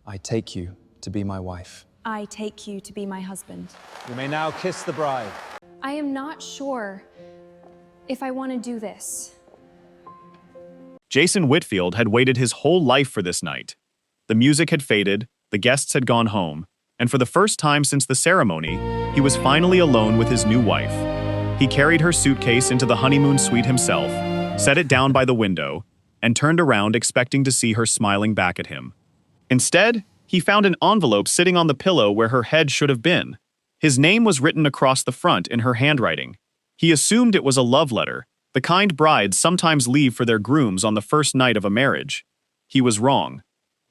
I take you to be my wife. I take you to be my husband. You may now kiss the bride. I am not sure if I want to do this. Jason Whitfield had waited his whole life for this night. The music had faded, the guests had gone home, and for the first time since the ceremony, he was finally alone with his new wife. He carried her suitcase into the honeymoon suite himself, set it down by the window, and turned around expecting to see her smiling back at him. Instead, he found an envelope sitting on the pillow where her head should have been. His name was written across the front in her handwriting. He assumed it was a love letter, the kind brides sometimes leave for their grooms on the first night of a marriage. He was wrong.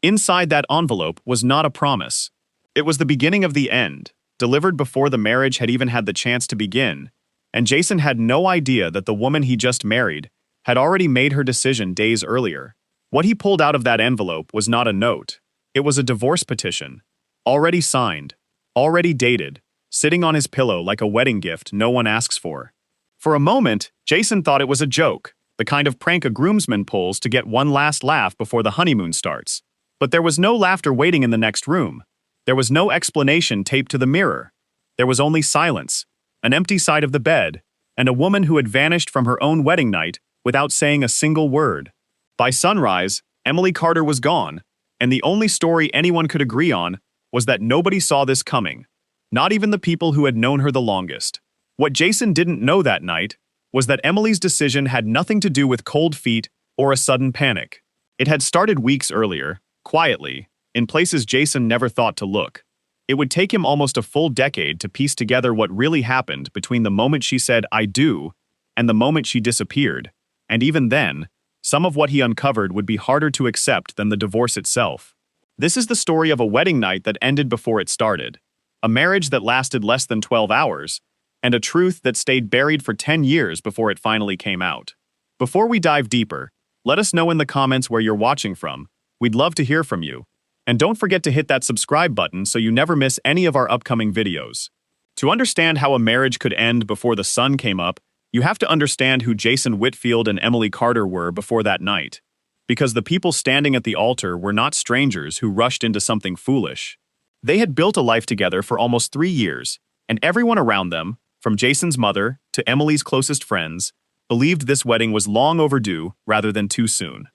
Inside that envelope was not a promise. It was the beginning of the end, delivered before the marriage had even had the chance to begin, and Jason had no idea that the woman he just married had already made her decision days earlier. What he pulled out of that envelope was not a note. It was a divorce petition, already signed, already dated, sitting on his pillow like a wedding gift no one asks for. For a moment, Jason thought it was a joke, the kind of prank a groomsman pulls to get one last laugh before the honeymoon starts. But there was no laughter waiting in the next room. There was no explanation taped to the mirror. There was only silence, an empty side of the bed, and a woman who had vanished from her own wedding night without saying a single word. By sunrise, Emily Carter was gone, and the only story anyone could agree on was that nobody saw this coming, not even the people who had known her the longest. What Jason didn't know that night was that Emily's decision had nothing to do with cold feet or a sudden panic. It had started weeks earlier, quietly, in places Jason never thought to look. It would take him almost a full decade to piece together what really happened between the moment she said, "I do," and the moment she disappeared. And even then, some of what he uncovered would be harder to accept than the divorce itself. This is the story of a wedding night that ended before it started, a marriage that lasted less than 12 hours, and a truth that stayed buried for 10 years before it finally came out. Before we dive deeper, let us know in the comments where you're watching from. We'd love to hear from you. And don't forget to hit that subscribe button so you never miss any of our upcoming videos. To understand how a marriage could end before the sun came up, you have to understand who Jason Whitfield and Emily Carter were before that night. Because the people standing at the altar were not strangers who rushed into something foolish. They had built a life together for almost 3 years, and everyone around them, from Jason's mother to Emily's closest friends, believed this wedding was long overdue rather than too soon.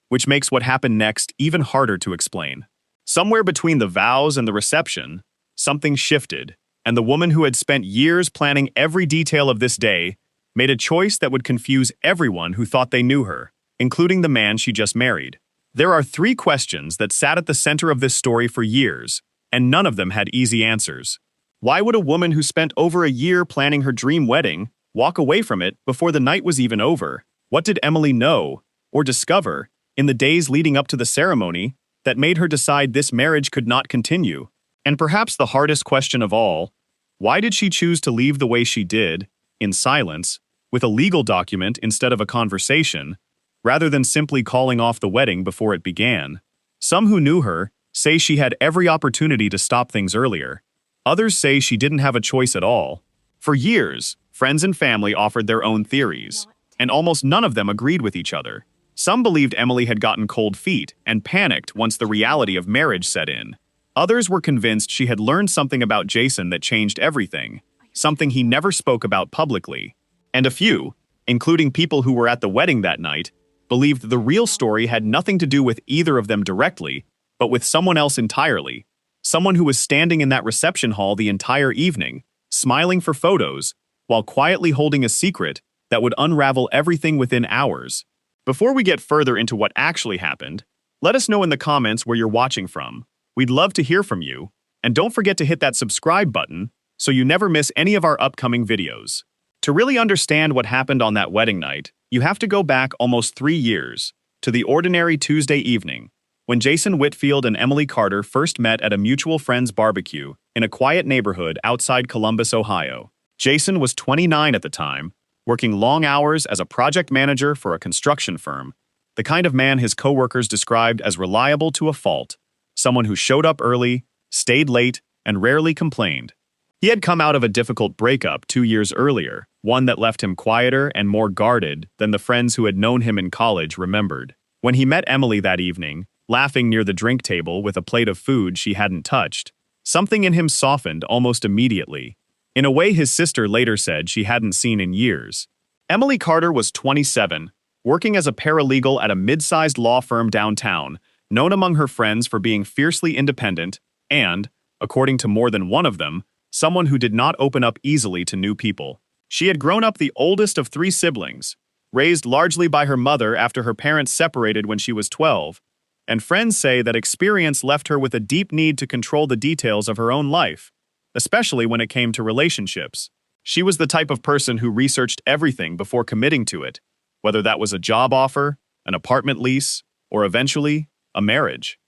Which makes what happened next even harder to explain. Somewhere between the vows and the reception, something shifted, and the woman who had spent years planning every detail of this day made a choice that would confuse everyone who thought they knew her, including the man she just married. There are 3 questions that sat at the center of this story for years, and none of them had easy answers. Why would a woman who spent over a year planning her dream wedding walk away from it before the night was even over? What did Emily know, or discover, in the days leading up to the ceremony that made her decide this marriage could not continue? And perhaps the hardest question of all, why did she choose to leave the way she did, in silence, with a legal document instead of a conversation, rather than simply calling off the wedding before it began? Some who knew her say she had every opportunity to stop things earlier. Others say she didn't have a choice at all. For years, friends and family offered their own theories, and almost none of them agreed with each other. Some believed Emily had gotten cold feet and panicked once the reality of marriage set in. Others were convinced she had learned something about Jason that changed everything, something he never spoke about publicly. And a few, including people who were at the wedding that night, believed the real story had nothing to do with either of them directly, but with someone else entirely. Someone who was standing in that reception hall the entire evening, smiling for photos, while quietly holding a secret that would unravel everything within hours. Before we get further into what actually happened, let us know in the comments where you're watching from. We'd love to hear from you, and don't forget to hit that subscribe button so you never miss any of our upcoming videos. To really understand what happened on that wedding night, you have to go back almost 3 years, to the ordinary Tuesday evening, when Jason Whitfield and Emily Carter first met at a mutual friend's barbecue in a quiet neighborhood outside Columbus, Ohio. Jason was 29 at the time, working long hours as a project manager for a construction firm, the kind of man his coworkers described as reliable to a fault, someone who showed up early, stayed late, and rarely complained. He had come out of a difficult breakup 2 years earlier, one that left him quieter and more guarded than the friends who had known him in college remembered. When he met Emily that evening, laughing near the drink table with a plate of food she hadn't touched. Something in him softened almost immediately, in a way his sister later said she hadn't seen in years. Emily Carter was 27, working as a paralegal at a mid-sized law firm downtown, known among her friends for being fiercely independent and, according to more than one of them, someone who did not open up easily to new people. She had grown up the oldest of 3 siblings, raised largely by her mother after her parents separated when she was 12, and friends say that experience left her with a deep need to control the details of her own life, especially when it came to relationships. She was the type of person who researched everything before committing to it, whether that was a job offer, an apartment lease, or eventually, a marriage.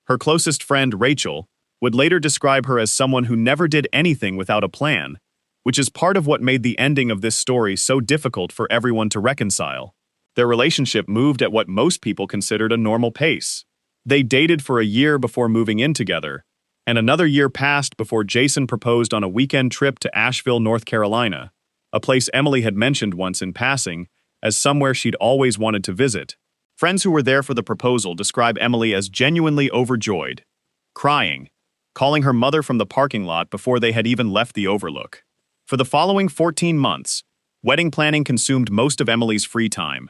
Her closest friend, Rachel, would later describe her as someone who never did anything without a plan, which is part of what made the ending of this story so difficult for everyone to reconcile. Their relationship moved at what most people considered a normal pace. They dated for a year before moving in together, and another year passed before Jason proposed on a weekend trip to Asheville, North Carolina, a place Emily had mentioned once in passing as somewhere she'd always wanted to visit. Friends who were there for the proposal describe Emily as genuinely overjoyed, crying, calling her mother from the parking lot before they had even left the Overlook. For the following 14 months, wedding planning consumed most of Emily's free time.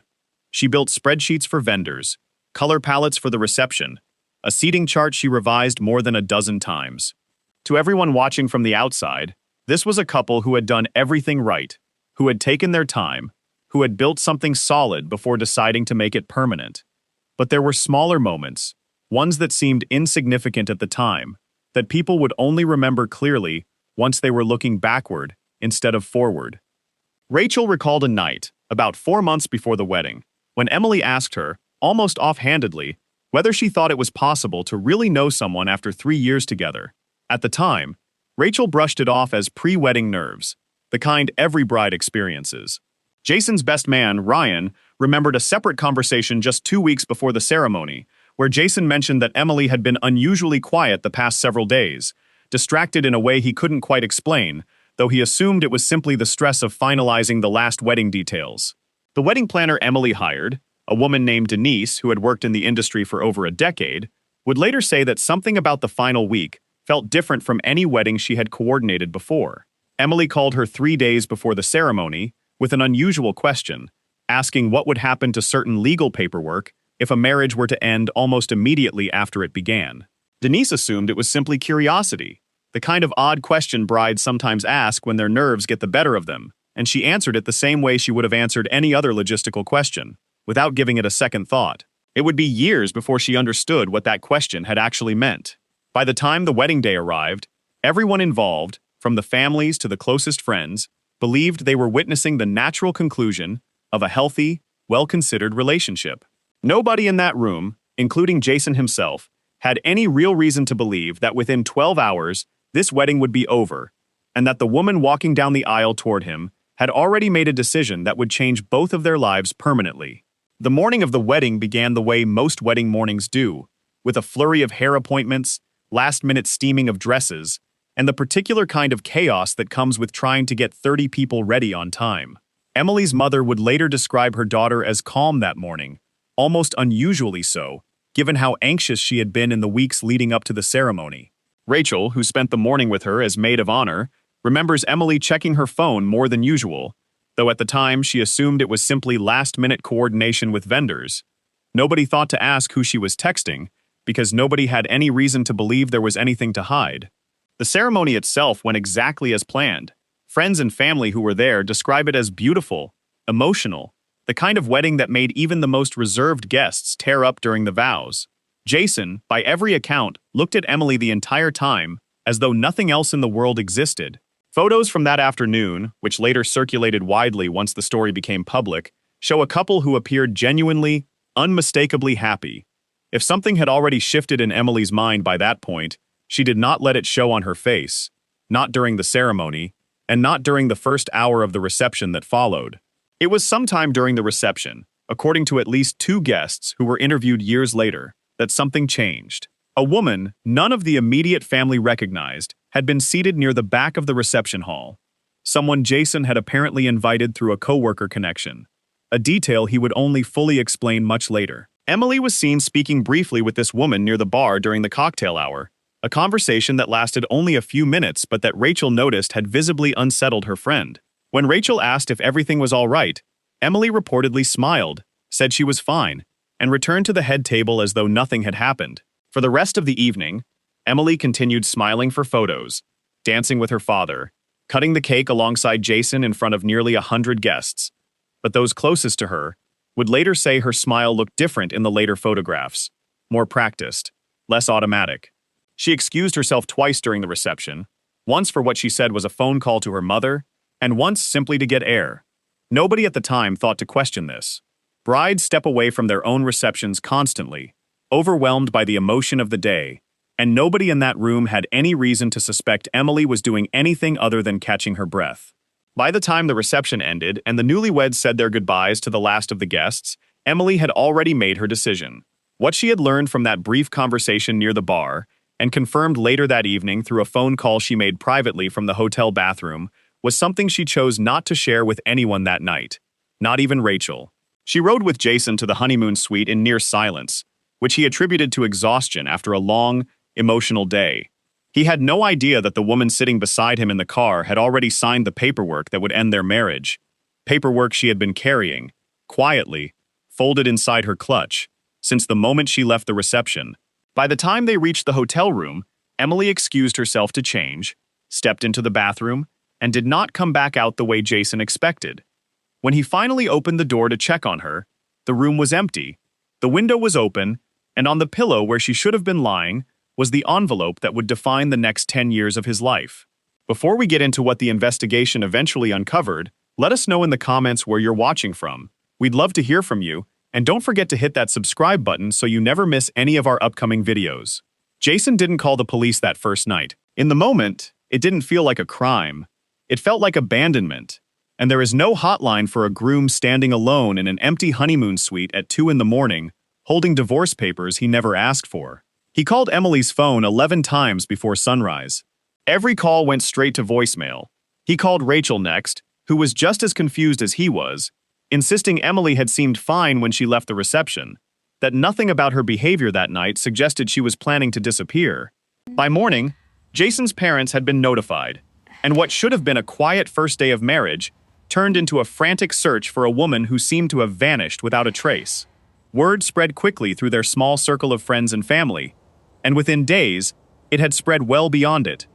She built spreadsheets for vendors, color palettes for the reception, a seating chart she revised more than a dozen times. To everyone watching from the outside, this was a couple who had done everything right, who had taken their time, who had built something solid before deciding to make it permanent. But there were smaller moments, ones that seemed insignificant at the time, that people would only remember clearly once they were looking backward instead of forward. Rachel recalled a night, about 4 months before the wedding, when Emily asked her, almost offhandedly, whether she thought it was possible to really know someone after 3 years together. At the time, Rachel brushed it off as pre-wedding nerves, the kind every bride experiences. Jason's best man, Ryan, remembered a separate conversation just 2 weeks before the ceremony, where Jason mentioned that Emily had been unusually quiet the past several days, distracted in a way he couldn't quite explain, though he assumed it was simply the stress of finalizing the last wedding details. The wedding planner Emily hired, a woman named Denise who had worked in the industry for over a decade, would later say that something about the final week felt different from any wedding she had coordinated before. Emily called her 3 days before the ceremony with an unusual question, asking what would happen to certain legal paperwork if a marriage were to end almost immediately after it began. Denise assumed it was simply curiosity, the kind of odd question brides sometimes ask when their nerves get the better of them, and she answered it the same way she would have answered any other logistical question, without giving it a second thought. It would be years before she understood what that question had actually meant. By the time the wedding day arrived, everyone involved, from the families to the closest friends, believed they were witnessing the natural conclusion of a healthy, well-considered relationship. Nobody in that room, including Jason himself, had any real reason to believe that within 12 hours, this wedding would be over, and that the woman walking down the aisle toward him had already made a decision that would change both of their lives permanently. The morning of the wedding began the way most wedding mornings do, with a flurry of hair appointments, last-minute steaming of dresses, and the particular kind of chaos that comes with trying to get 30 people ready on time. Emily's mother would later describe her daughter as calm that morning, almost unusually so, given how anxious she had been in the weeks leading up to the ceremony. Rachel, who spent the morning with her as maid of honor, remembers Emily checking her phone more than usual, though at the time she assumed it was simply last-minute coordination with vendors. Nobody thought to ask who she was texting, because nobody had any reason to believe there was anything to hide. The ceremony itself went exactly as planned. Friends and family who were there describe it as beautiful, emotional, the kind of wedding that made even the most reserved guests tear up during the vows. Jason, by every account, looked at Emily the entire time, as though nothing else in the world existed. Photos from that afternoon, which later circulated widely once the story became public, show a couple who appeared genuinely, unmistakably happy. If something had already shifted in Emily's mind by that point, she did not let it show on her face, not during the ceremony, and not during the first hour of the reception that followed. It was sometime during the reception, according to at least 2 guests who were interviewed years later, that something changed. A woman none of the immediate family recognized had been seated near the back of the reception hall, someone Jason had apparently invited through a coworker connection, a detail he would only fully explain much later. Emily was seen speaking briefly with this woman near the bar during the cocktail hour, a conversation that lasted only a few minutes but that Rachel noticed had visibly unsettled her friend. When Rachel asked if everything was all right, Emily reportedly smiled, said she was fine, and returned to the head table as though nothing had happened. For the rest of the evening, Emily continued smiling for photos, dancing with her father, cutting the cake alongside Jason in front of nearly 100 guests. But those closest to her would later say her smile looked different in the later photographs, more practiced, less automatic. She excused herself twice during the reception, once for what she said was a phone call to her mother, and once simply to get air. Nobody at the time thought to question this. Brides step away from their own receptions constantly, overwhelmed by the emotion of the day, and nobody in that room had any reason to suspect Emily was doing anything other than catching her breath. By the time the reception ended and the newlyweds said their goodbyes to the last of the guests, Emily had already made her decision. What she had learned from that brief conversation near the bar, and confirmed later that evening through a phone call she made privately from the hotel bathroom, was something she chose not to share with anyone that night, not even Rachel. She rode with Jason to the honeymoon suite in near silence, which he attributed to exhaustion after a long, emotional day. He had no idea that the woman sitting beside him in the car had already signed the paperwork that would end their marriage, paperwork she had been carrying, quietly, folded inside her clutch, since the moment she left the reception. By the time they reached the hotel room, Emily excused herself to change, stepped into the bathroom, and did not come back out the way Jason expected. When he finally opened the door to check on her, the room was empty, the window was open, and on the pillow where she should have been lying was the envelope that would define the next 10 years of his life. Before we get into what the investigation eventually uncovered, let us know in the comments where you're watching from. We'd love to hear from you, and don't forget to hit that subscribe button so you never miss any of our upcoming videos. Jason didn't call the police that first night. In the moment, it didn't feel like a crime. It felt like abandonment. And there is no hotline for a groom standing alone in an empty honeymoon suite at 2 in the morning, holding divorce papers he never asked for. He called Emily's phone 11 times before sunrise. Every call went straight to voicemail. He called Rachel next, who was just as confused as he was, insisting Emily had seemed fine when she left the reception, that nothing about her behavior that night suggested she was planning to disappear. By morning, Jason's parents had been notified, and what should have been a quiet first day of marriage turned into a frantic search for a woman who seemed to have vanished without a trace. Word spread quickly through their small circle of friends and family, and within days, it had spread well beyond it.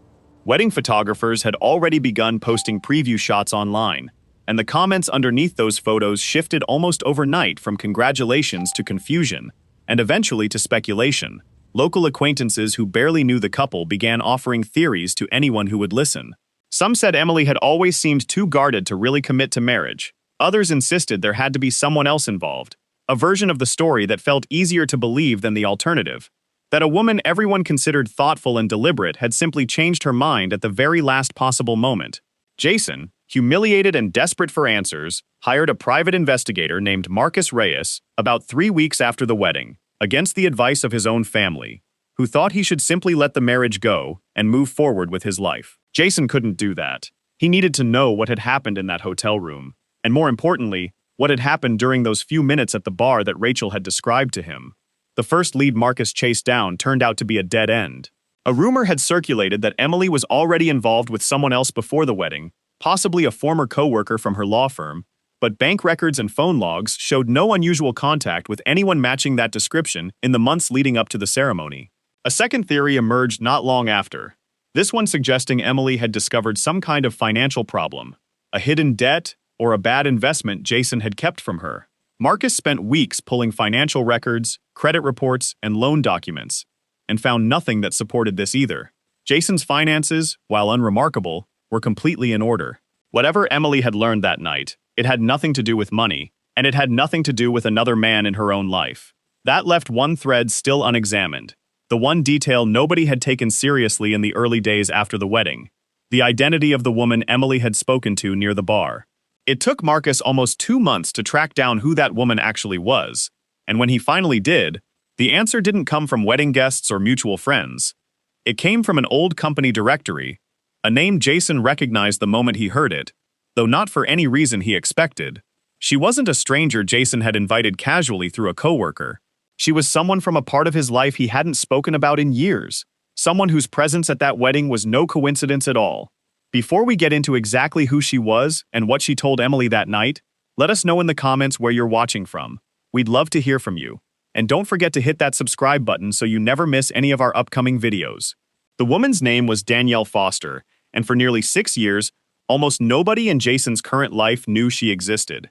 Wedding photographers had already begun posting preview shots online, and the comments underneath those photos shifted almost overnight from congratulations to confusion, and eventually to speculation. Local acquaintances who barely knew the couple began offering theories to anyone who would listen. Some said Emily had always seemed too guarded to really commit to marriage. Others insisted there had to be someone else involved, a version of the story that felt easier to believe than the alternative. That a woman everyone considered thoughtful and deliberate had simply changed her mind at the very last possible moment. Jason, humiliated and desperate for answers, hired a private investigator named Marcus Reyes about 3 weeks after the wedding, against the advice of his own family, who thought he should simply let the marriage go and move forward with his life. Jason couldn't do that. He needed to know what had happened in that hotel room, and more importantly, what had happened during those few minutes at the bar that Rachel had described to him. The first lead Marcus chased down turned out to be a dead end. A rumor had circulated that Emily was already involved with someone else before the wedding, possibly a former co-worker from her law firm, but bank records and phone logs showed no unusual contact with anyone matching that description in the months leading up to the ceremony. A second theory emerged not long after, this one suggesting Emily had discovered some kind of financial problem, a hidden debt, or a bad investment Jason had kept from her. Marcus spent weeks pulling financial records, credit reports, and loan documents, and found nothing that supported this either. Jason's finances, while unremarkable, were completely in order. Whatever Emily had learned that night, it had nothing to do with money, and it had nothing to do with another man in her own life. That left one thread still unexamined, the one detail nobody had taken seriously in the early days after the wedding, the identity of the woman Emily had spoken to near the bar. It took Marcus almost 2 months to track down who that woman actually was, and when he finally did, the answer didn't come from wedding guests or mutual friends. It came from an old company directory, a name Jason recognized the moment he heard it, though not for any reason he expected. She wasn't a stranger Jason had invited casually through a coworker. She was someone from a part of his life he hadn't spoken about in years, someone whose presence at that wedding was no coincidence at all. Before we get into exactly who she was and what she told Emily that night, let us know in the comments where you're watching from. We'd love to hear from you. And don't forget to hit that subscribe button so you never miss any of our upcoming videos. The woman's name was Danielle Foster, and for nearly 6 years, almost nobody in Jason's current life knew she existed.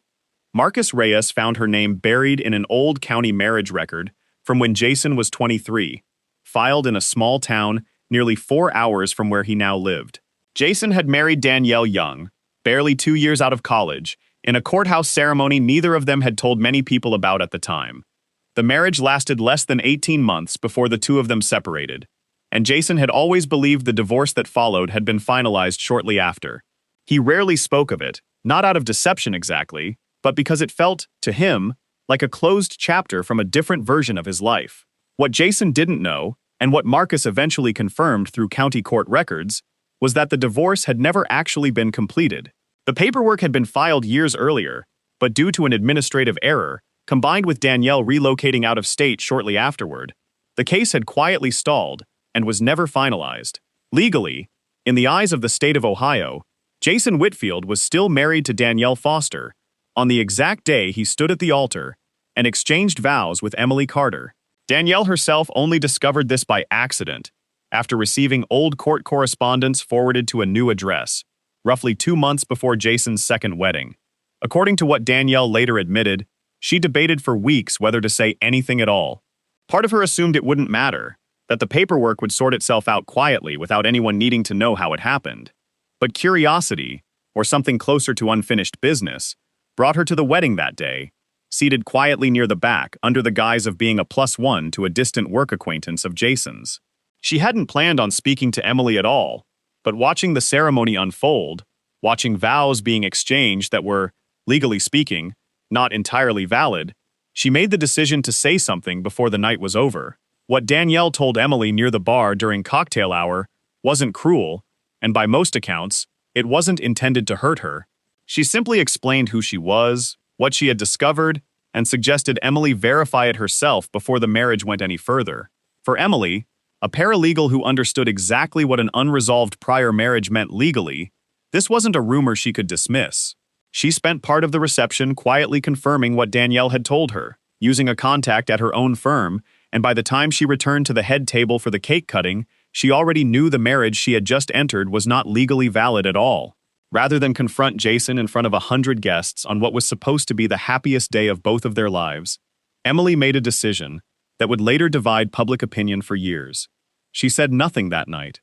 Marcus Reyes found her name buried in an old county marriage record from when Jason was 23, filed in a small town nearly 4 hours from where he now lived. Jason had married Danielle young, barely 2 years out of college, in a courthouse ceremony neither of them had told many people about at the time. The marriage lasted less than 18 months before the two of them separated, and Jason had always believed the divorce that followed had been finalized shortly after. He rarely spoke of it, not out of deception exactly, but because it felt, to him, like a closed chapter from a different version of his life. What Jason didn't know, and what Marcus eventually confirmed through county court records, was that the divorce had never actually been completed. The paperwork had been filed years earlier, but due to an administrative error, combined with Danielle relocating out of state shortly afterward, the case had quietly stalled and was never finalized. Legally, in the eyes of the state of Ohio, Jason Whitfield was still married to Danielle Foster on the exact day he stood at the altar and exchanged vows with Emily Carter. Danielle herself only discovered this by accident after receiving old court correspondence forwarded to a new address, roughly 2 months before Jason's second wedding. According to what Danielle later admitted, she debated for weeks whether to say anything at all. Part of her assumed it wouldn't matter, that the paperwork would sort itself out quietly without anyone needing to know how it happened. But curiosity, or something closer to unfinished business, brought her to the wedding that day, seated quietly near the back under the guise of being a +1 to a distant work acquaintance of Jason's. She hadn't planned on speaking to Emily at all, but watching the ceremony unfold, watching vows being exchanged that were, legally speaking, not entirely valid, she made the decision to say something before the night was over. What Danielle told Emily near the bar during cocktail hour wasn't cruel, and by most accounts, it wasn't intended to hurt her. She simply explained who she was, what she had discovered, and suggested Emily verify it herself before the marriage went any further. For Emily, a paralegal who understood exactly what an unresolved prior marriage meant legally, this wasn't a rumor she could dismiss. She spent part of the reception quietly confirming what Danielle had told her, using a contact at her own firm, and by the time she returned to the head table for the cake cutting, she already knew the marriage she had just entered was not legally valid at all. Rather than confront Jason in front of 100 guests on what was supposed to be the happiest day of both of their lives, Emily made a decision that would later divide public opinion for years. She said nothing that night.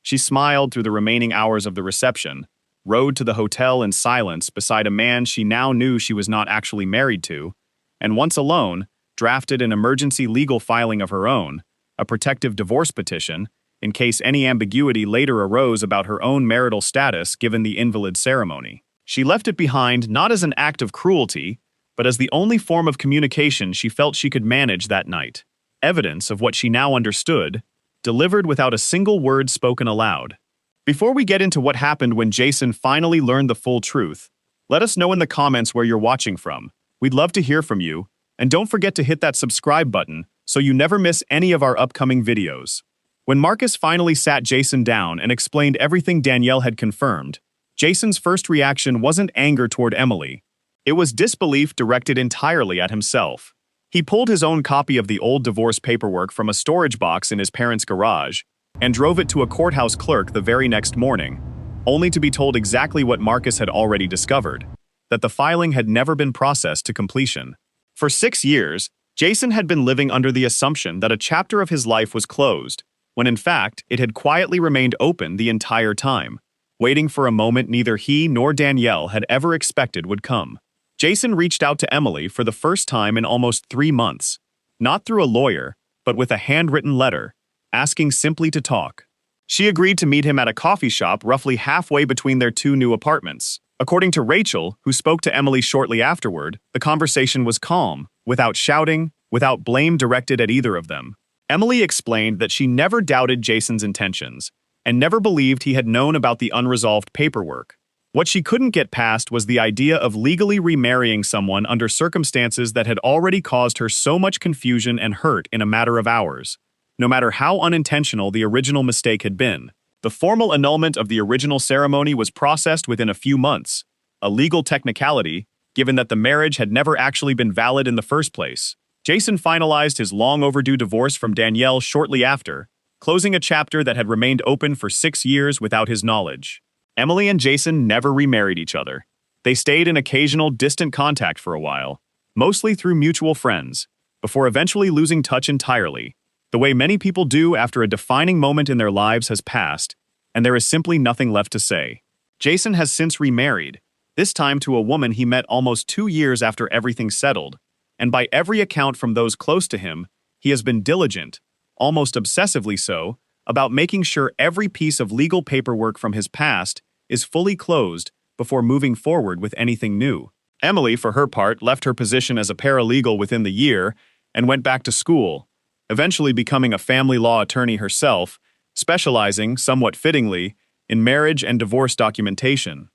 She smiled through the remaining hours of the reception, rode to the hotel in silence beside a man she now knew she was not actually married to, and once alone, drafted an emergency legal filing of her own, a protective divorce petition, in case any ambiguity later arose about her own marital status given the invalid ceremony. She left it behind not as an act of cruelty, but as the only form of communication she felt she could manage that night. Evidence of what she now understood, delivered without a single word spoken aloud. Before we get into what happened when Jason finally learned the full truth, let us know in the comments where you're watching from. We'd love to hear from you, and don't forget to hit that subscribe button so you never miss any of our upcoming videos. When Marcus finally sat Jason down and explained everything Danielle had confirmed, Jason's first reaction wasn't anger toward Emily. It was disbelief directed entirely at himself. He pulled his own copy of the old divorce paperwork from a storage box in his parents' garage and drove it to a courthouse clerk the very next morning, only to be told exactly what Marcus had already discovered, that the filing had never been processed to completion. For 6 years, Jason had been living under the assumption that a chapter of his life was closed, when in fact it had quietly remained open the entire time, waiting for a moment neither he nor Danielle had ever expected would come. Jason reached out to Emily for the first time in almost 3 months, not through a lawyer, but with a handwritten letter, asking simply to talk. She agreed to meet him at a coffee shop roughly halfway between their 2 new apartments. According to Rachel, who spoke to Emily shortly afterward, the conversation was calm, without shouting, without blame directed at either of them. Emily explained that she never doubted Jason's intentions, and never believed he had known about the unresolved paperwork. What she couldn't get past was the idea of legally remarrying someone under circumstances that had already caused her so much confusion and hurt in a matter of hours, no matter how unintentional the original mistake had been. The formal annulment of the original ceremony was processed within a few months, a legal technicality, given that the marriage had never actually been valid in the first place. Jason finalized his long-overdue divorce from Danielle shortly after, closing a chapter that had remained open for 6 years without his knowledge. Emily and Jason never remarried each other. They stayed in occasional distant contact for a while, mostly through mutual friends, before eventually losing touch entirely, the way many people do after a defining moment in their lives has passed, and there is simply nothing left to say. Jason has since remarried, this time to a woman he met almost 2 years after everything settled, and by every account from those close to him, he has been diligent, almost obsessively so, about making sure every piece of legal paperwork from his past is fully closed before moving forward with anything new. Emily, for her part, left her position as a paralegal within the year and went back to school, eventually becoming a family law attorney herself, specializing, somewhat fittingly, in marriage and divorce documentation.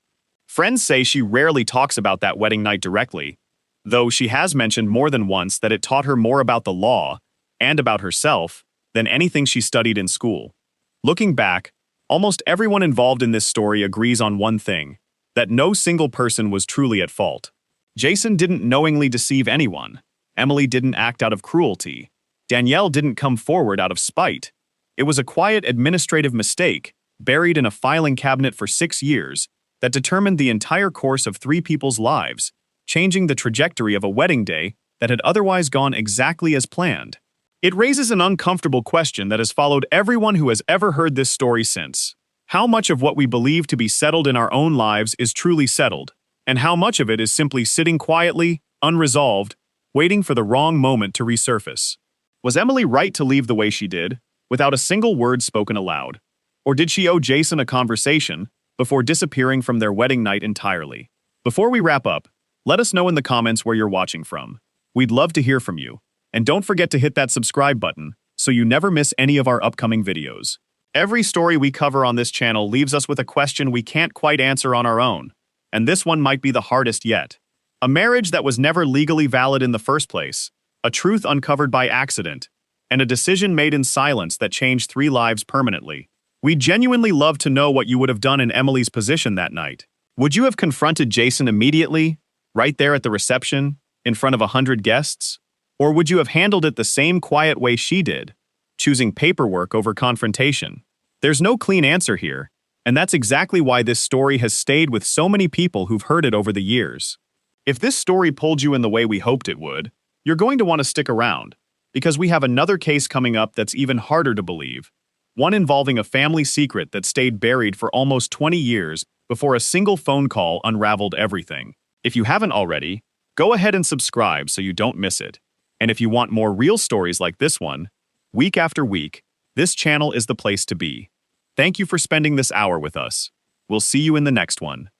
Friends say she rarely talks about that wedding night directly, though she has mentioned more than once that it taught her more about the law and about herself than anything she studied in school. Looking back, almost everyone involved in this story agrees on one thing, that no single person was truly at fault. Jason didn't knowingly deceive anyone. Emily didn't act out of cruelty. Danielle didn't come forward out of spite. It was a quiet administrative mistake, buried in a filing cabinet for 6 years, that determined the entire course of 3 people's lives, changing the trajectory of a wedding day that had otherwise gone exactly as planned. It raises an uncomfortable question that has followed everyone who has ever heard this story since. How much of what we believe to be settled in our own lives is truly settled, and how much of it is simply sitting quietly, unresolved, waiting for the wrong moment to resurface? Was Emily right to leave the way she did, without a single word spoken aloud? Or did she owe Jason a conversation before disappearing from their wedding night entirely? Before we wrap up, let us know in the comments where you're watching from. We'd love to hear from you. And don't forget to hit that subscribe button so you never miss any of our upcoming videos. Every story we cover on this channel leaves us with a question we can't quite answer on our own, and this one might be the hardest yet. A marriage that was never legally valid in the first place, a truth uncovered by accident, and a decision made in silence that changed 3 lives permanently. We'd genuinely love to know what you would have done in Emily's position that night. Would you have confronted Jason immediately, right there at the reception, in front of 100 guests? Or would you have handled it the same quiet way she did, choosing paperwork over confrontation? There's no clean answer here, and that's exactly why this story has stayed with so many people who've heard it over the years. If this story pulled you in the way we hoped it would, you're going to want to stick around, because we have another case coming up that's even harder to believe, one involving a family secret that stayed buried for almost 20 years before a single phone call unraveled everything. If you haven't already, go ahead and subscribe so you don't miss it. And if you want more real stories like this one, week after week, this channel is the place to be. Thank you for spending this hour with us. We'll see you in the next one.